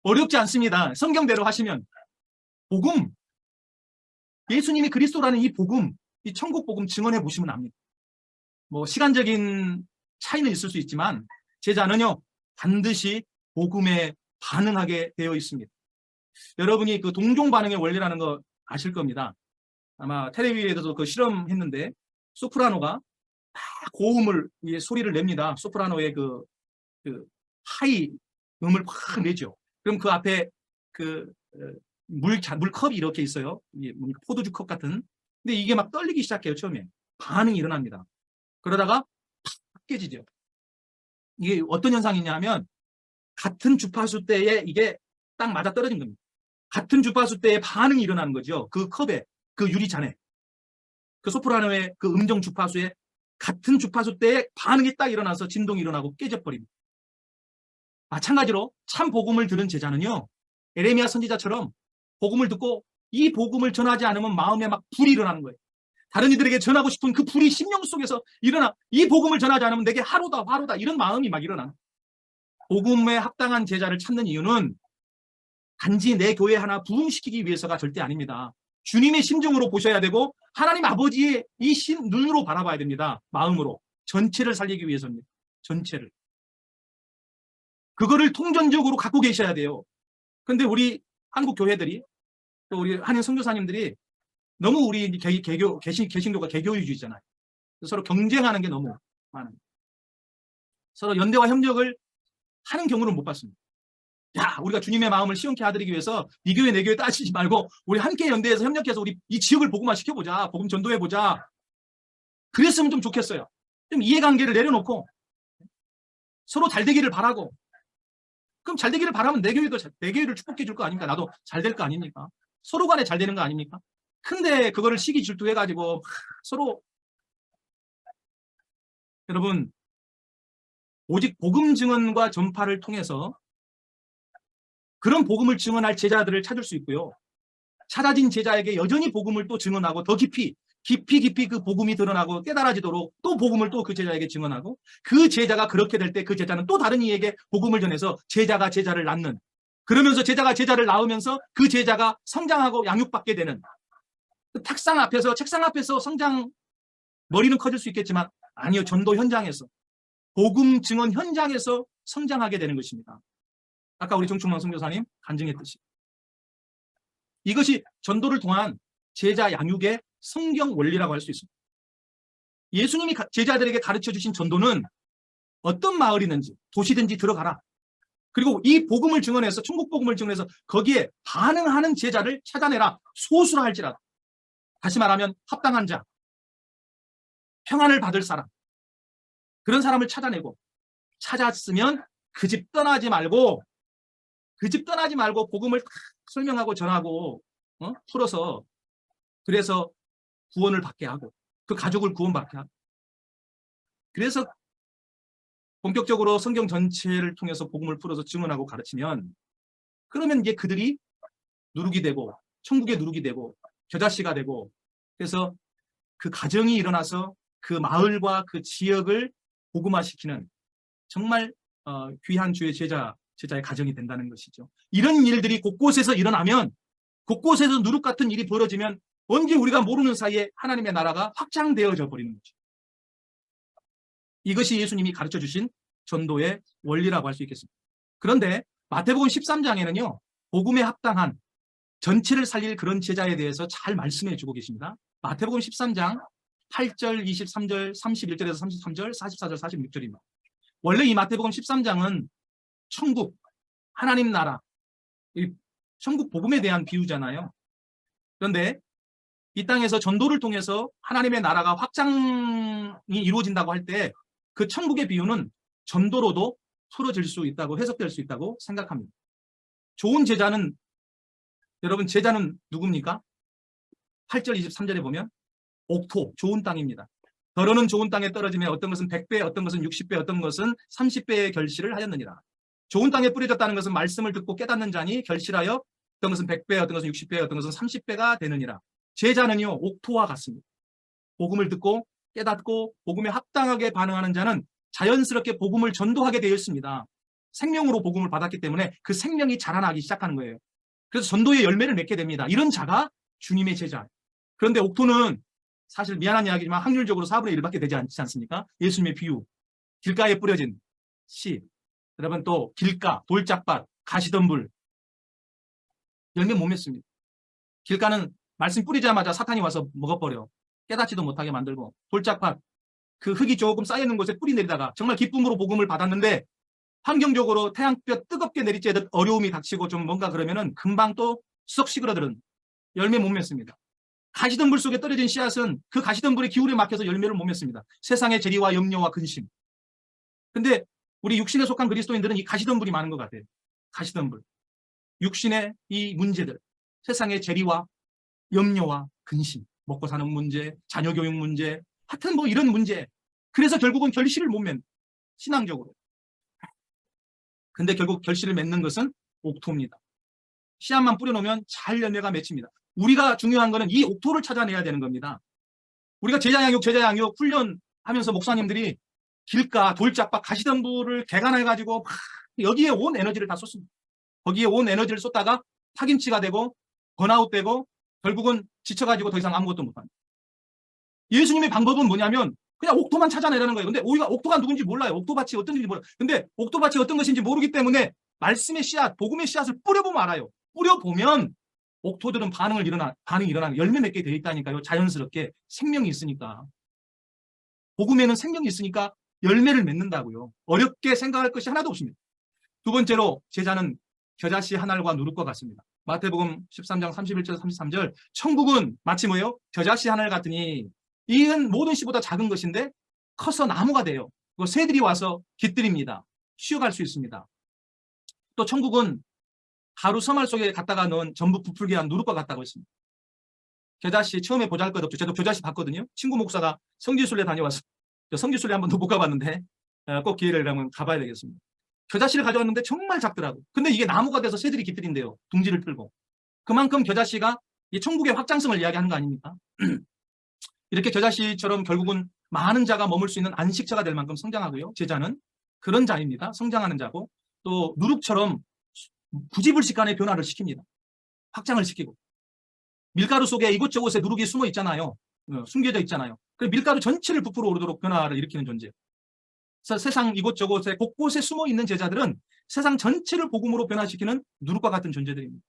어렵지 않습니다. 성경대로 하시면 복음, 예수님이 그리스도라는 이 복음, 이 천국 복음 증언해 보시면 압니다. 뭐 시간적인 차이는 있을 수 있지만 제자는요, 반드시 복음에 반응하게 되어 있습니다. 여러분이 그 동종 반응의 원리라는 거 아실 겁니다. 아마 텔레비에서도 그 실험했는데 소프라노가 고음을, 소리를 냅니다. 소프라노의 그 하이 음을 확 내죠. 그럼 그 앞에 그 물컵이 이렇게 있어요. 포도주 컵 같은. 근데 이게 막 떨리기 시작해요. 처음에 반응이 일어납니다. 그러다가 팍 깨지죠. 이게 어떤 현상이냐면 같은 주파수 때에 이게 딱 맞아 떨어진 겁니다. 같은 주파수 때에 반응이 일어나는 거죠. 그 컵에, 그 유리잔에, 그 소프라노의 그 음정 주파수에 같은 주파수 때에 반응이 딱 일어나서 진동이 일어나고 깨져버립니다. 마찬가지로 참 복음을 들은 제자는요, 에레미야 선지자처럼 복음을 듣고 이 복음을 전하지 않으면 마음에 막 불이 일어나는 거예요. 다른 이들에게 전하고 싶은 그 불이 심령 속에서 일어나, 이 복음을 전하지 않으면 내게 하루다 이런 마음이 막 일어나. 복음에 합당한 제자를 찾는 이유는 단지 내 교회 하나 부흥시키기 위해서가 절대 아닙니다. 주님의 심정으로 보셔야 되고 하나님 아버지의 이 눈으로 바라봐야 됩니다. 마음으로. 전체를 살리기 위해서입니다. 전체를. 그거를 통전적으로 갖고 계셔야 돼요. 근데 우리 한국 교회들이, 또 우리 한인 선교사님들이 너무 우리 개신교가 개교주의잖아요. 서로 경쟁하는 게 너무 많아요. 서로 연대와 협력을 하는 경우를 못 봤습니다. 야, 우리가 주님의 마음을 시원케 하드리기 위해서 네 교회 내 교회 따지지 말고 우리 함께 연대해서 협력해서 우리 이 지역을 복음화 시켜보자. 복음 전도해보자. 그랬으면 좀 좋겠어요. 좀 이해관계를 내려놓고 서로 잘 되기를 바라고 그럼 잘 되기를 바라면 내 교회를 축복해 줄 거 아닙니까? 나도 잘 될 거 아닙니까? 서로 간에 잘 되는 거 아닙니까? 근데 그거를 시기 질투해가지고 서로, 여러분, 오직 복음 증언과 전파를 통해서 그런 복음을 증언할 제자들을 찾을 수 있고요. 찾아진 제자에게 여전히 복음을 또 증언하고 더 깊이 그 복음이 드러나고 깨달아지도록 또 복음을 또 그 제자에게 증언하고, 그 제자가 그렇게 될 때 그 제자는 또 다른 이에게 복음을 전해서 제자가 제자를 낳는, 그러면서 제자가 제자를 낳으면서 그 제자가 성장하고 양육받게 되는, 책상 앞에서 성장, 머리는 커질 수 있겠지만 아니요, 전도 현장에서, 복음 증언 현장에서 성장하게 되는 것입니다. 아까 우리 정충만 선교사님 간증했듯이 이것이 전도를 통한 제자 양육의 성경 원리라고 할 수 있습니다. 예수님이 제자들에게 가르쳐 주신 전도는 어떤 마을이든지 도시든지 들어가라. 그리고 이 복음을 증언해서, 천국 복음을 증언해서 거기에 반응하는 제자를 찾아내라. 소수라 할지라도. 다시 말하면 합당한 자, 평안을 받을 사람, 그런 사람을 찾아내고, 찾았으면 그 집 떠나지 말고 복음을 설명하고 전하고 풀어서, 그래서 구원을 받게 하고 그 가족을 구원받게 하고, 그래서 본격적으로 성경 전체를 통해서 복음을 풀어서 증언하고 가르치면, 그러면 이제 그들이 누룩이 되고 천국의 누룩이 되고 겨자씨가 되고, 그래서 그 가정이 일어나서 그 마을과 그 지역을 복음화시키는 정말 귀한 주의 제자의 가정이 된다는 것이죠. 이런 일들이 곳곳에서 일어나면, 곳곳에서 누룩 같은 일이 벌어지면 언제 우리가 모르는 사이에 하나님의 나라가 확장되어져 버리는 거죠. 이것이 예수님이 가르쳐 주신 전도의 원리라고 할 수 있겠습니다. 그런데 마태복음 13장에는요, 복음에 합당한 전체를 살릴 그런 제자에 대해서 잘 말씀해 주고 계십니다. 마태복음 13장 8절, 23절, 31절에서 33절, 44절, 46절입니다. 원래 이 마태복음 13장은 천국, 하나님 나라, 이 천국 복음에 대한 비유잖아요. 그런데 이 땅에서 전도를 통해서 하나님의 나라가 확장이 이루어진다고 할 때 그 천국의 비유는 전도로도 풀어질 수 있다고, 해석될 수 있다고 생각합니다. 좋은 제자는, 여러분, 제자는 누굽니까? 8절 23절에 보면 옥토, 좋은 땅입니다. 더러는 좋은 땅에 떨어지면 어떤 것은 100배, 어떤 것은 60배, 어떤 것은 30배의 결실을 하였느니라. 좋은 땅에 뿌려졌다는 것은 말씀을 듣고 깨닫는 자니 결실하여 어떤 것은 100배, 어떤 것은 60배, 어떤 것은 30배가 되느니라. 제자는요, 옥토와 같습니다. 복음을 듣고 깨닫고 복음에 합당하게 반응하는 자는 자연스럽게 복음을 전도하게 되어 있습니다. 생명으로 복음을 받았기 때문에 그 생명이 자라나기 시작하는 거예요. 그래서 전도의 열매를 맺게 됩니다. 이런 자가 주님의 제자. 그런데 옥토는 사실 미안한 이야기지만 확률적으로 4분의 1밖에 되지 않지 않습니까? 예수님의 비유, 길가에 뿌려진 씨, 여러분, 또 길가, 돌짝밭, 가시덤불, 열매 못 맺습니다. 길가는 말씀 뿌리자마자 사탄이 와서 먹어버려. 깨닫지도 못하게 만들고, 돌짝밭, 그 흙이 조금 쌓여있는 곳에 뿌리 내리다가 정말 기쁨으로 복음을 받았는데 환경적으로 태양볕 뜨겁게 내리쬐듯 어려움이 닥치고 좀 뭔가 그러면은 금방 또 썩 시그러들은 열매 못 맺습니다. 가시덤불 속에 떨어진 씨앗은 그 가시덤불의 기울에 막혀서 열매를 못 맺습니다. 세상의 재리와 염려와 근심. 근데 우리 육신에 속한 그리스도인들은 이 가시덤불이 많은 것 같아요. 가시덤불. 육신의 이 문제들, 세상의 재리와 염려와 근심, 먹고 사는 문제, 자녀 교육 문제, 하여튼 뭐 이런 문제. 그래서 결국은 결실을 못 맺는, 신앙적으로. 근데 결국 결실을 맺는 것은 옥토입니다. 씨앗만 뿌려놓으면 잘 열매가 맺힙니다. 우리가 중요한 거는 이 옥토를 찾아내야 되는 겁니다. 우리가 제자 양육 훈련하면서 목사님들이 길가, 돌짝밭, 가시덤불을 개간해가지고 막 여기에 온 에너지를 다 쏟습니다. 거기에 온 에너지를 쏟다가 파김치가 되고 번아웃되고 결국은 지쳐가지고 더 이상 아무것도 못합니다. 예수님의 방법은 뭐냐면 그냥 옥토만 찾아내라는 거예요. 근데 우리가 옥토가 누군지 몰라요. 옥토밭이 어떤 일인지 몰라요. 근데 옥토밭이 어떤 것인지 모르기 때문에 말씀의 씨앗, 복음의 씨앗을 뿌려보면 알아요. 뿌려보면 옥토들은 반응이 일어나는, 열매 맺게 되어 있다니까요. 자연스럽게 생명이 있으니까. 복음에는 생명이 있으니까 열매를 맺는다고요. 어렵게 생각할 것이 하나도 없습니다. 두 번째로 제자는 겨자씨 한 알과 누룩과 같습니다. 마태복음 13장 31절 33절, 천국은 마치 뭐예요? 겨자씨 한 알 같으니 이는 모든 씨보다 작은 것인데 커서 나무가 돼요. 새들이 와서 깃들입니다. 쉬어갈 수 있습니다. 또 천국은 가루 서말 속에 갖다가 넣은 전부 부풀게 한 누룩과 같다고 했습니다. 겨자씨 처음에 보잘것없죠. 저도 겨자씨 봤거든요. 친구 목사가 성지순례 다녀와서 성지순례 한 번도 못 가봤는데 꼭 기회를 되면 가봐야 되겠습니다. 겨자씨를 가져왔는데 정말 작더라고. 근데 이게 나무가 돼서 새들이 깃들인대요. 둥지를 틀고. 그만큼 겨자씨가 이 천국의 확장성을 이야기하는 거 아닙니까? 이렇게 겨자씨처럼 결국은 많은 자가 머물 수 있는 안식처가 될 만큼 성장하고요. 제자는 그런 자입니다. 성장하는 자고, 또 누룩처럼 부지불식간에 변화를 시킵니다. 확장을 시키고. 밀가루 속에 이곳저곳에 누룩이 숨어 있잖아요. 숨겨져 있잖아요. 그 밀가루 전체를 부풀어 오르도록 변화를 일으키는 존재예요. 그래서 세상 이곳저곳에 곳곳에 숨어 있는 제자들은 세상 전체를 복음으로 변화시키는 누룩과 같은 존재들입니다.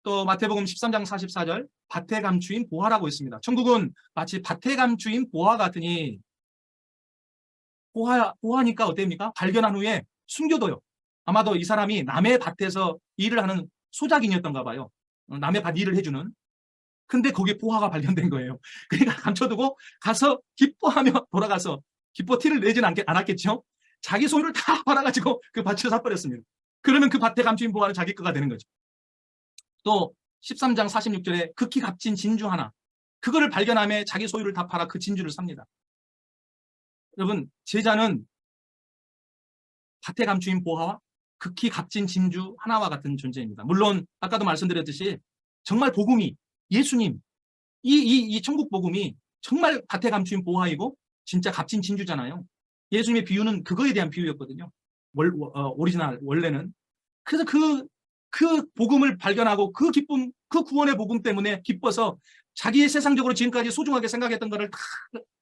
또 마태복음 13장 44절 밭에 감추인 보화라고 있습니다. 천국은 마치 밭에 감추인 보화 같으니, 보화니까 어때입니까? 발견한 후에 숨겨둬요. 아마도 이 사람이 남의 밭에서 일을 하는 소작인이었던가 봐요. 남의 밭 일을 해주는. 근데 거기에 보화가 발견된 거예요. 그러니까 감춰두고 가서 기뻐하며 돌아가서, 기뻐 티를 내진 않았겠죠? 자기 소유를 다 팔아가지고 그 밭을 사버렸습니다. 그러면 그 밭에 감추인 보화는 자기 거가 되는 거죠. 또 13장 46절에 극히 값진 진주 하나, 그거를 발견하며 자기 소유를 다 팔아 그 진주를 삽니다. 여러분, 제자는 밭에 감추인 보화와 극히 값진 진주 하나와 같은 존재입니다. 물론 아까도 말씀드렸듯이 정말 복음이, 예수님, 이 천국 복음이 정말 밭에 감추인 보화이고 진짜 값진 진주잖아요. 예수님의 비유는 그거에 대한 비유였거든요. 오리지널 원래는. 그래서 그 복음을 발견하고 그 기쁨, 그 구원의 복음 때문에 기뻐서 자기의 세상적으로 지금까지 소중하게 생각했던 것을 다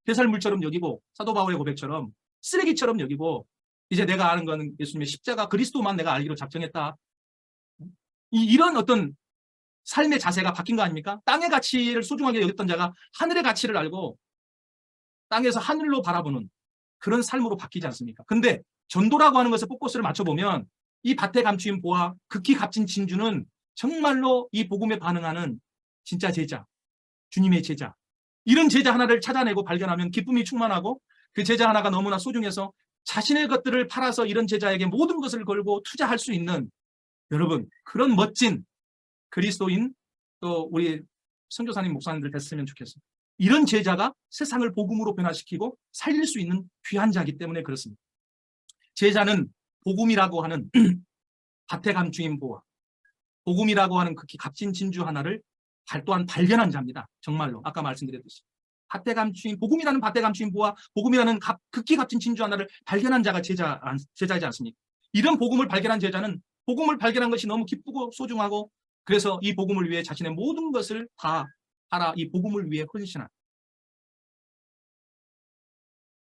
배설물처럼 여기고, 사도 바울의 고백처럼 쓰레기처럼 여기고, 이제 내가 아는 건 예수님의 십자가 그리스도만 내가 알기로 작정했다. 이런 어떤 삶의 자세가 바뀐 거 아닙니까? 땅의 가치를 소중하게 여겼던 자가 하늘의 가치를 알고 땅에서 하늘로 바라보는 그런 삶으로 바뀌지 않습니까? 근데 전도라고 하는 것에 포커스를 맞춰보면 이 밭에 감추인 보화, 극히 값진 진주는 정말로 이 복음에 반응하는 진짜 제자, 주님의 제자, 이런 제자 하나를 찾아내고 발견하면 기쁨이 충만하고, 그 제자 하나가 너무나 소중해서 자신의 것들을 팔아서 이런 제자에게 모든 것을 걸고 투자할 수 있는, 여러분, 그런 멋진 그리스도인, 또 우리 선교사님 목사님들 됐으면 좋겠습니다. 이런 제자가 세상을 복음으로 변화시키고 살릴 수 있는 귀한 자이기 때문에 그렇습니다. 제자는 복음이라고 하는 밭에 감추인 보화, 복음이라고 하는 극히 값진 진주 하나를 또한 발견한 자입니다. 정말로 아까 말씀드렸듯이 밭에 감추인, 복음이라는 밭에 감추인 보화, 복음이라는 극히 값진 진주 하나를 발견한 자가 제자이지 않습니까? 이런 복음을 발견한 제자는 복음을 발견한 것이 너무 기쁘고 소중하고, 그래서 이 복음을 위해 자신의 모든 것을 다 팔아 이 복음을 위해 헌신한.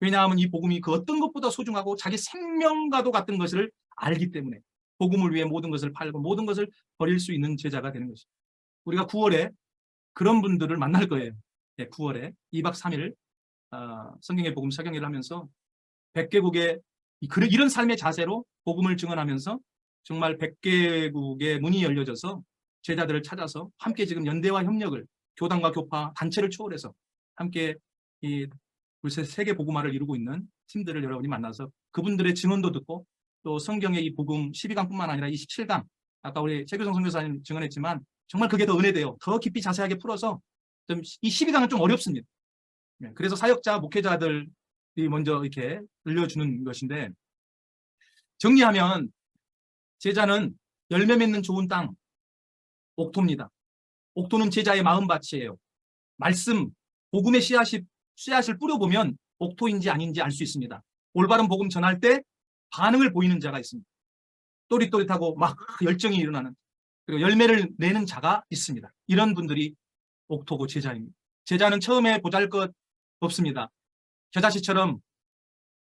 왜냐하면 이 복음이 그 어떤 것보다 소중하고 자기 생명과도 같은 것을 알기 때문에 복음을 위해 모든 것을 팔고 모든 것을 버릴 수 있는 제자가 되는 것입니다. 우리가 9월에 그런 분들을 만날 거예요. 네, 9월에 2박 3일 성경의 복음 사경회를 하면서 100개국의 이런 삶의 자세로 복음을 증언하면서 정말 100개국의 문이 열려져서 제자들을 찾아서 함께 지금 연대와 협력을, 교단과 교파, 단체를 초월해서 함께 이 세계 복음화를 이루고 있는 팀들을 여러분이 만나서 그분들의 증언도 듣고, 또 성경의 이 복음 12강뿐만 아니라 27강, 아까 우리 최규성 선교사님 증언했지만 정말 그게 더 은혜돼요. 더 깊이 자세하게 풀어서 이 12강은 좀 어렵습니다. 그래서 사역자, 목회자들이 먼저 이렇게 들려주는 것인데, 정리하면 제자는 열매 맺는 좋은 땅, 옥토입니다. 옥토는 제자의 마음밭이에요. 말씀, 복음의 씨앗을 뿌려보면 옥토인지 아닌지 알 수 있습니다. 올바른 복음 전할 때 반응을 보이는 자가 있습니다. 또릿또릿하고 막 열정이 일어나는, 그리고 열매를 내는 자가 있습니다. 이런 분들이 옥토고 제자입니다. 제자는 처음에 보잘것 없습니다. 겨자씨처럼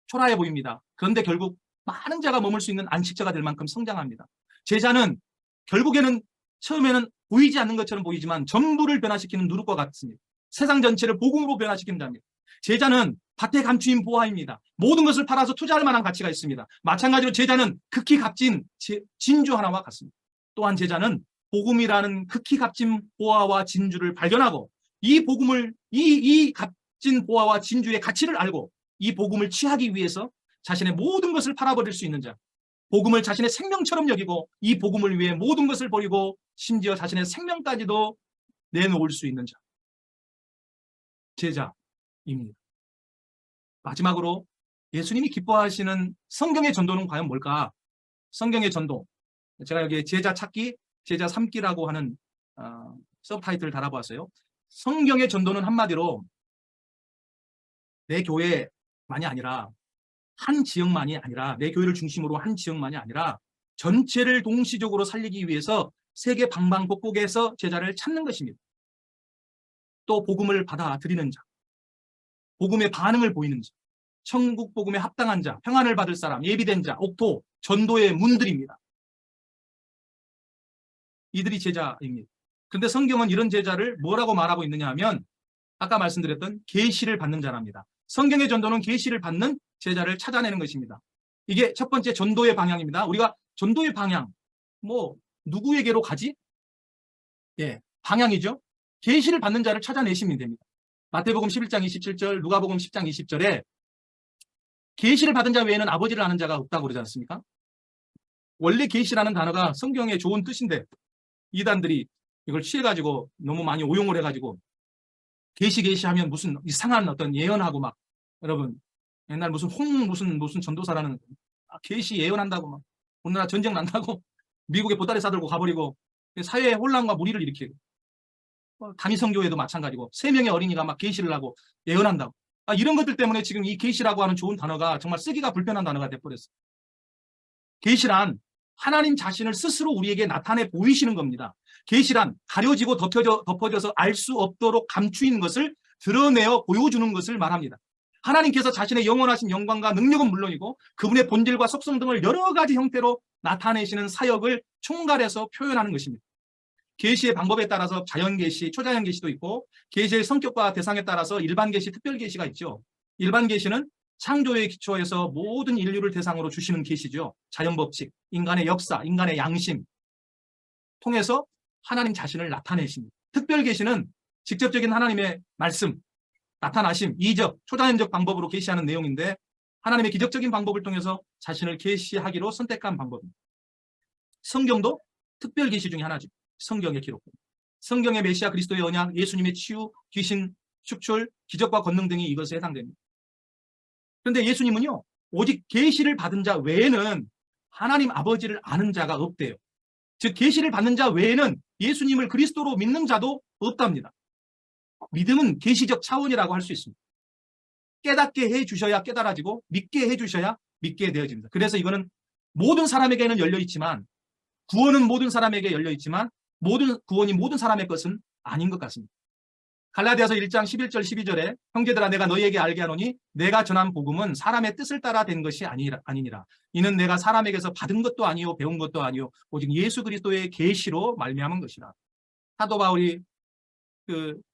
초라해 보입니다. 그런데 결국 많은 자가 머물 수 있는 안식처가 될 만큼 성장합니다. 제자는 결국에는 처음에는 보이지 않는 것처럼 보이지만 전부를 변화시키는 누룩과 같습니다. 세상 전체를 복음으로 변화시키는 자입니다. 제자는 밭에 감추인 보화입니다. 모든 것을 팔아서 투자할 만한 가치가 있습니다. 마찬가지로 제자는 극히 값진 진주 하나와 같습니다. 또한 제자는 복음이라는 극히 값진 보화와 진주를 발견하고, 이 복음을, 이 값진 보화와 진주의 가치를 알고 이 복음을 취하기 위해서 자신의 모든 것을 팔아버릴 수 있는 자, 복음을 자신의 생명처럼 여기고 이 복음을 위해 모든 것을 버리고 심지어 자신의 생명까지도 내놓을 수 있는 자, 제자입니다. 마지막으로 예수님이 기뻐하시는 성경의 전도는 과연 뭘까? 성경의 전도, 제가 여기 제자 찾기, 제자 삼기라고 하는 서브타이틀을 달아보았어요. 성경의 전도는 한마디로 내 교회만이 아니라, 한 지역만이 아니라, 내 교회를 중심으로 한 지역만이 아니라 전체를 동시적으로 살리기 위해서 세계 방방곡곡에서 제자를 찾는 것입니다. 또 복음을 받아들이는 자, 복음의 반응을 보이는 자, 천국 복음에 합당한 자, 평안을 받을 사람, 예비된 자, 옥토, 전도의 문들입니다. 이들이 제자입니다. 그런데 성경은 이런 제자를 뭐라고 말하고 있느냐 하면 아까 말씀드렸던 계시를 받는 자랍니다. 성경의 전도는 계시를 받는 제자를 찾아내는 것입니다. 이게 첫 번째 전도의 방향입니다. 우리가 전도의 방향, 누구에게로 가지? 예, 방향이죠. 계시를 받는 자를 찾아내시면 됩니다. 마태복음 11장 27절, 누가복음 10장 20절에 계시를 받은 자 외에는 아버지를 아는 자가 없다고 그러지 않습니까? 원래 계시라는 단어가 성경의 좋은 뜻인데 이단들이 이걸 취해가지고 너무 많이 오용을 해가지고 계시하면 무슨 이상한 어떤 예언하고 막, 여러분 옛날 무슨 무슨 전도사라는 계시 예언한다고 막 오늘날 전쟁 난다고 미국에 보따리 싸들고 가버리고 사회에 혼란과 무리를 일으키고, 다미성교회도 마찬가지고 3명의 어린이가 막 계시를 하고 예언한다고, 이런 것들 때문에 지금 이 계시라고 하는 좋은 단어가 정말 쓰기가 불편한 단어가 돼버렸어요. 계시란 하나님 자신을 스스로 우리에게 나타내 보이시는 겁니다. 계시란 가려지고 덮어져서 알 수 없도록 감추인 것을 드러내어 보여주는 것을 말합니다. 하나님께서 자신의 영원하신 영광과 능력은 물론이고 그분의 본질과 속성 등을 여러 가지 형태로 나타내시는 사역을 총괄해서 표현하는 것입니다. 계시의 방법에 따라서 자연계시, 초자연계시도 있고 계시의 성격과 대상에 따라서 일반계시, 특별계시가 있죠. 일반계시는 창조의 기초에서 모든 인류를 대상으로 주시는 계시죠. 자연법칙, 인간의 역사, 인간의 양심 통해서 하나님 자신을 나타내십니다. 특별계시는 직접적인 하나님의 말씀, 나타나심, 이적, 초자연적 방법으로 계시하는 내용인데 하나님의 기적적인 방법을 통해서 자신을 계시하기로 선택한 방법입니다. 성경도 특별계시 중에 하나죠. 성경의 기록. 성경의 메시아 그리스도의 언약, 예수님의 치유, 귀신 축출, 기적과 권능 등이 이것에 해당됩니다. 그런데 예수님은요, 오직 계시를 받은 자 외에는 하나님 아버지를 아는 자가 없대요. 즉 계시를 받는 자 외에는 예수님을 그리스도로 믿는 자도 없답니다. 믿음은 계시적 차원이라고 할 수 있습니다. 깨닫게 해주셔야 깨달아지고 믿게 해주셔야 믿게 되어집니다. 그래서 이거는 모든 사람에게는 열려있지만, 구원은 모든 사람에게 열려있지만 구원이 모든 사람의 것은 아닌 것 같습니다. 갈라디아서 1장 11절 12절에 형제들아 내가 너희에게 알게 하노니 내가 전한 복음은 사람의 뜻을 따라 된 것이 아니니라. 이는 내가 사람에게서 받은 것도 아니요 배운 것도 아니요 오직 예수 그리스도의 계시로 말미암은 것이라. 사도 바울이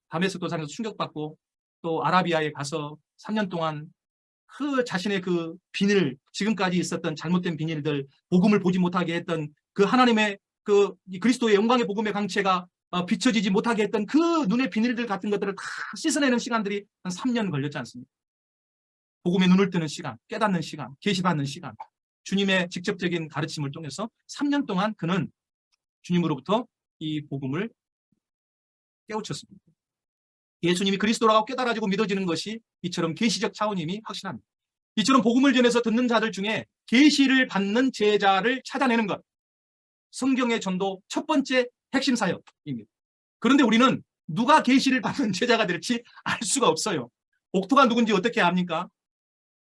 다메섹 도상에서 충격받고 또 아라비아에 가서 3년 동안 그 자신의 그 비늘, 지금까지 있었던 잘못된 비닐들, 복음을 보지 못하게 했던 그 하나님의 그리스도의 영광의 복음의 강체가 비춰지지 못하게 했던 그 눈의 비닐들 같은 것들을 다 씻어내는 시간들이 한 3년 걸렸지 않습니까? 복음의 눈을 뜨는 시간, 깨닫는 시간, 계시받는 시간, 주님의 직접적인 가르침을 통해서 3년 동안 그는 주님으로부터 이 복음을 깨우쳤습니다. 예수님이 그리스도라고 깨달아지고 믿어지는 것이 이처럼 계시적 차원임이 확실합니다. 이처럼 복음을 전해서 듣는 자들 중에 계시를 받는 제자를 찾아내는 것, 성경의 전도 첫 번째 핵심 사역입니다. 그런데 우리는 누가 계시를 받는 제자가 될지 알 수가 없어요. 옥토가 누군지 어떻게 압니까?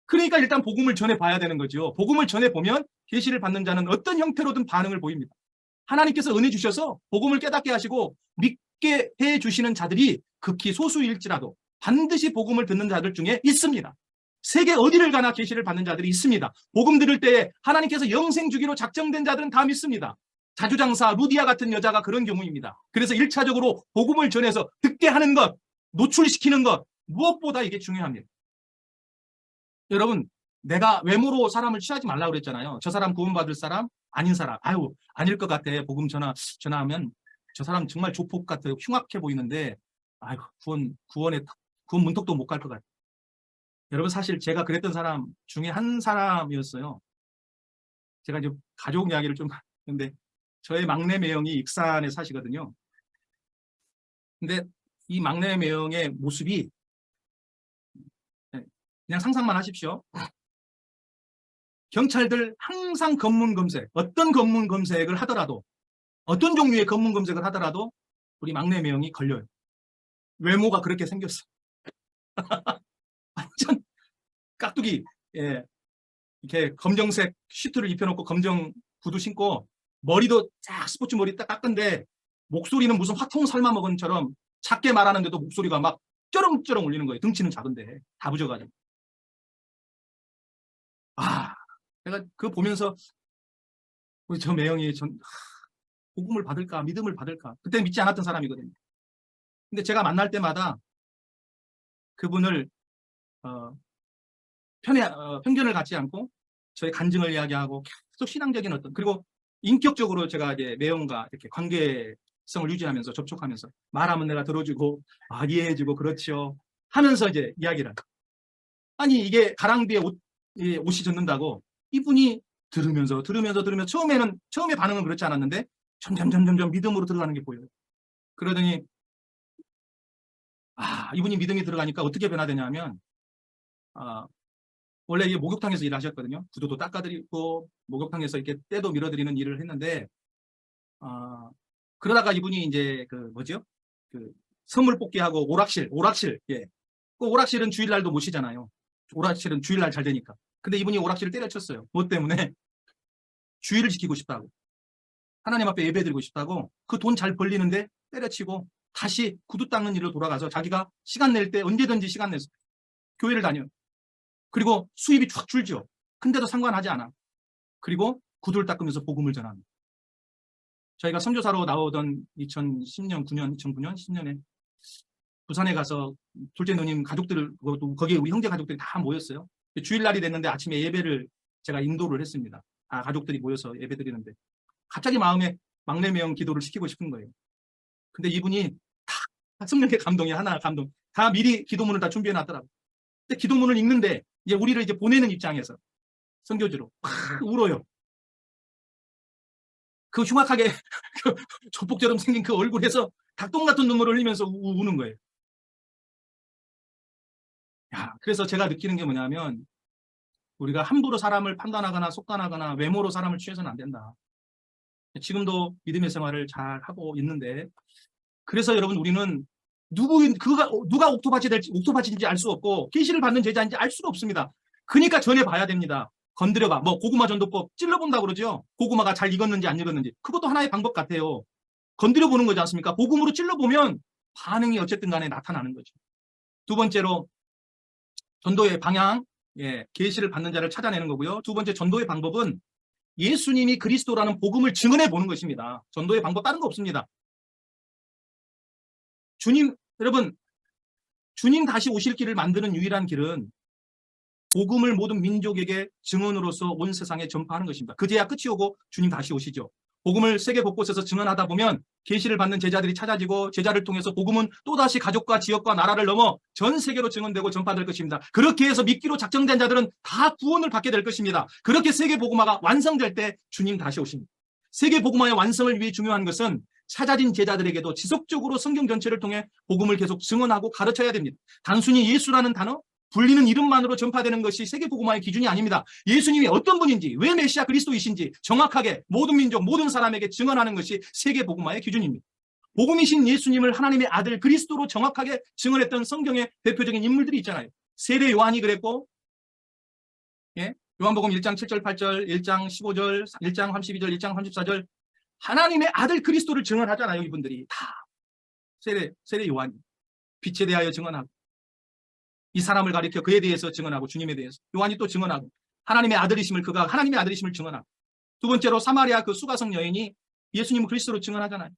그러니까 일단 복음을 전해봐야 되는 거죠. 복음을 전해보면 계시를 받는 자는 어떤 형태로든 반응을 보입니다. 하나님께서 은혜 주셔서 복음을 깨닫게 하시고 믿게 해주시는 자들이 극히 소수일지라도 반드시 복음을 듣는 자들 중에 있습니다. 세계 어디를 가나 계시를 받는 자들이 있습니다. 복음 들을 때에 하나님께서 영생 주기로 작정된 자들은 다 믿습니다. 자주장사 루디아 같은 여자가 그런 경우입니다. 그래서 1차적으로 복음을 전해서 듣게 하는 것, 노출시키는 것, 무엇보다 이게 중요합니다. 여러분, 내가 외모로 사람을 취하지 말라고 그랬잖아요. 저 사람 구원받을 사람, 아닌 사람. 아닐 것 같아. 복음 전하면 저 사람 정말 조폭 같아. 흉악해 보이는데 구원 문턱도 못 갈 것 같아. 여러분, 사실 제가 그랬던 사람 중에 한 사람이었어요. 제가 이제 가족 이야기를 좀 하는데 저의 막내 매형이 익산에 사시거든요. 근데 이 막내 매형의 모습이 그냥 상상만 하십시오. 경찰들 항상 검문 검색, 어떤 검문 검색을 하더라도 어떤 종류의 검문 검색을 하더라도 우리 막내 매형이 걸려요. 외모가 그렇게 생겼어. 완전 깍두기. 예. 이렇게 검정색 슈트를 입혀놓고 검정 구두 신고 머리도 쫙 스포츠 머리 딱 깎은데 목소리는 무슨 화통 삶아 먹은 처럼 작게 말하는데도 목소리가 막 쩌렁쩌렁 울리는 거예요. 등치는 작은데 다 부져가지고. 아, 내가 그거 보면서 우리 저 매형이 복음을 받을까 믿음을 받을까 그때 믿지 않았던 사람이거든요. 근데 제가 만날 때마다 그분을 편견을 갖지 않고 저의 간증을 이야기하고 계속 신앙적인 어떤 그리고 인격적으로 제가 이제 매형과 이렇게 관계성을 유지하면서 접촉하면서 말하면 내가 들어주고 이해해주고 그렇죠 하면서 이제 이야기를 아니 이게 가랑비에 옷이 젖는다고 이분이 들으면서 처음에 반응은 그렇지 않았는데 점점 믿음으로 들어가는 게 보여요. 그러더니 이분이 믿음이 들어가니까 어떻게 변화되냐면 원래 이게 목욕탕에서 일하셨거든요. 구두도 닦아드리고 목욕탕에서 이렇게 때도 밀어드리는 일을 했는데 그러다가 이분이 이제 그 선물 뽑기하고 오락실 예. 그 오락실은 주일날도 못 쉬잖아요. 오락실은 주일날 잘 되니까. 근데 이분이 오락실을 때려쳤어요. 뭐 때문에? 주의를 지키고 싶다고. 하나님 앞에 예배드리고 싶다고. 그 돈 잘 벌리는데 때려치고 다시 구두 닦는 일로 돌아가서 자기가 시간 낼 때 언제든지 시간 내서 교회를 다녀요. 그리고 수입이 쫙 줄죠. 근데도 상관하지 않아. 그리고 구두를 닦으면서 복음을 전합니다. 저희가 선교사로 나오던 2010년, 10년에 부산에 가서 둘째 누님 가족들, 거기에 우리 형제 가족들이 다 모였어요. 주일날이 됐는데 아침에 예배를 제가 인도를 했습니다. 가족들이 모여서 예배 드리는데 갑자기 마음에 막내 매형 기도를 시키고 싶은 거예요. 근데 이분이 다 성령의 감동이 하나 감동. 다 미리 기도문을 다 준비해 놨더라고요. 근데 기도문을 읽는데 이제 우리를 이제 보내는 입장에서 선교지로 울어요. 그 흉악하게 조폭처럼 생긴 그 얼굴에서 닭똥 같은 눈물을 흘리면서 우는 거예요. 그래서 제가 느끼는 게 뭐냐면 우리가 함부로 사람을 판단하거나 속단하거나 외모로 사람을 취해서는 안 된다. 지금도 믿음의 생활을 잘 하고 있는데 그래서 여러분 우리는 누가 옥토바치인지 알 수 없고 계시를 받는 제자인지 알 수가 없습니다. 그러니까 전해봐야 됩니다. 건드려봐. 고구마 전도법 찔러본다고 그러죠. 고구마가 잘 익었는지 안 익었는지. 그것도 하나의 방법 같아요. 건드려보는 거지 않습니까? 복음으로 찔러보면 반응이 어쨌든 간에 나타나는 거죠. 두 번째로 전도의 방향, 계시를 받는 자를 찾아내는 거고요. 두 번째 전도의 방법은 예수님이 그리스도라는 복음을 증언해 보는 것입니다. 전도의 방법 다른 거 없습니다. 여러분, 주님 다시 오실 길을 만드는 유일한 길은 복음을 모든 민족에게 증언으로서 온 세상에 전파하는 것입니다. 그제야 끝이 오고 주님 다시 오시죠. 복음을 세계 곳곳에서 증언하다 보면 계시를 받는 제자들이 찾아지고 제자를 통해서 복음은 또다시 가족과 지역과 나라를 넘어 전 세계로 증언되고 전파될 것입니다. 그렇게 해서 믿기로 작정된 자들은 다 구원을 받게 될 것입니다. 그렇게 세계 복음화가 완성될 때 주님 다시 오십니다. 세계 복음화의 완성을 위해 중요한 것은 찾아진 제자들에게도 지속적으로 성경 전체를 통해 복음을 계속 증언하고 가르쳐야 됩니다. 단순히 예수라는 단어, 불리는 이름만으로 전파되는 것이 세계복음화의 기준이 아닙니다. 예수님이 어떤 분인지, 왜 메시아 그리스도이신지 정확하게 모든 민족, 모든 사람에게 증언하는 것이 세계복음화의 기준입니다. 복음이신 예수님을 하나님의 아들 그리스도로 정확하게 증언했던 성경의 대표적인 인물들이 있잖아요. 세례 요한이 그랬고, 요한복음 1장 7절, 8절, 1장 15절, 1장 32절, 1장 34절 하나님의 아들 그리스도를 증언하잖아요. 이분들이 다 세례 요한이 빛에 대하여 증언하고 이 사람을 가리켜 그에 대해서 증언하고 주님에 대해서 요한이 또 증언하고 그가 하나님의 아들이심을 증언하고 두 번째로 사마리아 그 수가성 여인이 예수님을 그리스도로 증언하잖아요.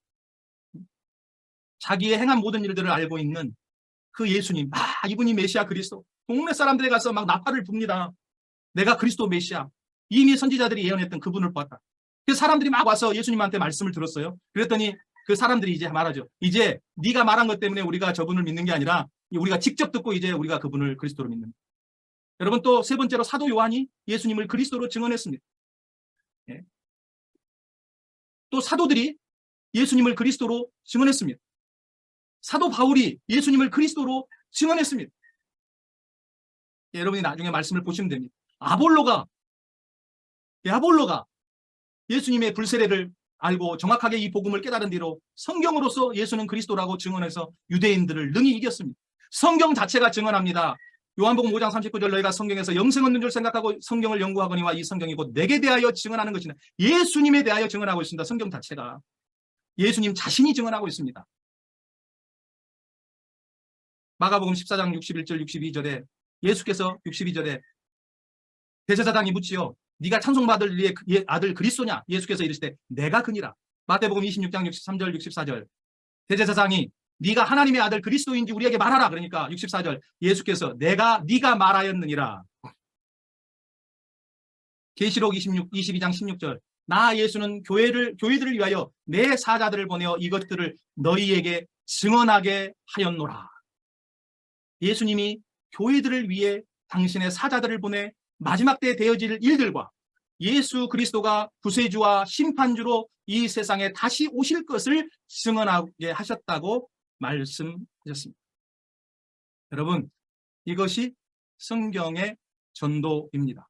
자기의 행한 모든 일들을 알고 있는 그 예수님, 이분이 메시아 그리스도. 동네 사람들에 가서 막 나팔을 붑니다. 내가 그리스도 메시아. 이미 선지자들이 예언했던 그분을 보았다. 그 사람들이 막 와서 예수님한테 말씀을 들었어요. 그랬더니 그 사람들이 이제 말하죠. 이제 네가 말한 것 때문에 우리가 저분을 믿는 게 아니라 우리가 직접 듣고 이제 우리가 그분을 그리스도로 믿는. 여러분 또 세 번째로 사도 요한이 예수님을 그리스도로 증언했습니다. 예. 또 사도들이 예수님을 그리스도로 증언했습니다. 사도 바울이 예수님을 그리스도로 증언했습니다. 예, 여러분이 나중에 말씀을 보시면 됩니다. 아볼로가 예수님의 불세례를 알고 정확하게 이 복음을 깨달은 뒤로 성경으로서 예수는 그리스도라고 증언해서 유대인들을 능히 이겼습니다. 성경 자체가 증언합니다. 요한복음 5장 39절 너희가 성경에서 영생 얻는 줄 생각하고 성경을 연구하거니와 이 성경이 곧 내게 대하여 증언하는 것이나 예수님에 대하여 증언하고 있습니다. 성경 자체가 예수님 자신이 증언하고 있습니다. 마가복음 14장 61절 62절에 예수께서 62절에 대제사장이 묻지요. 네가 찬송받을 네 아들 그리스도냐? 예수께서 이르시되 내가 그니라. 마태복음 26장 63절 64절 대제사장이 네가 하나님의 아들 그리스도인지 우리에게 말하라. 그러니까 64절 예수께서 네가 말하였느니라. 계시록 22장 16절 나 예수는 교회들을 위하여 내 사자들을 보내어 이것들을 너희에게 증언하게 하였노라. 예수님이 교회들을 위해 당신의 사자들을 보내 마지막 때 되어질 일들과 예수 그리스도가 구세주와 심판주로 이 세상에 다시 오실 것을 증언하게 하셨다고 말씀하셨습니다. 여러분, 이것이 성경의 전도입니다.